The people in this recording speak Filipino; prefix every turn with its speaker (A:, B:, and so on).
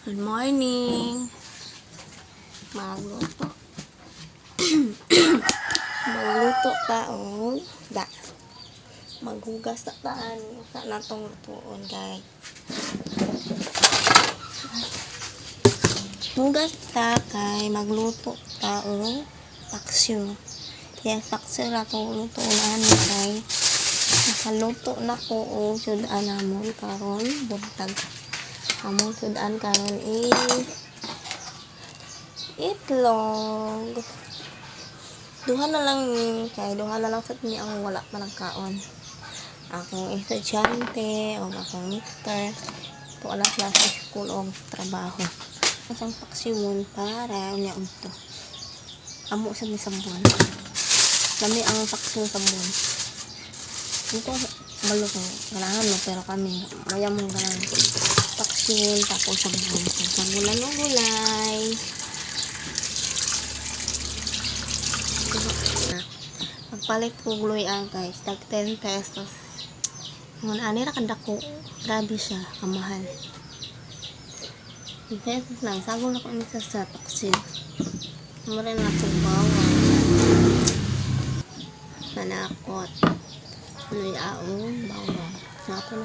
A: Good morning. Magluto. Magluto taong maghugas na taan sa natong lutuon, guys. Hugas ta kay magluto taong paksiw. Yes, paksiw na itong lutuon ani kay nakaluto na ko o sudan namon karon buntag. Among sudan karon itlog. Duha na lang sa tini ang wala pa nagkaon. Akong estudyante o akong mister to alas sa school o trabaho. Isang paksiwon para unya unto. Amo sa ni sabon. Lami ang paksiw sabon. Ito balok ng ganahan no, pero kami mayamong ganan paksiwon tapos sabon. Sabunan ng gulay. Pagpalit ko gulay ang guys, tag 10 pesos. Ngun ani ra kadako, grabe siya, kamahal. 10 pesos lang, sagol na ko sa paksiw. Mura na itong bawang. Manakot. Luyaong bawang. Nato na.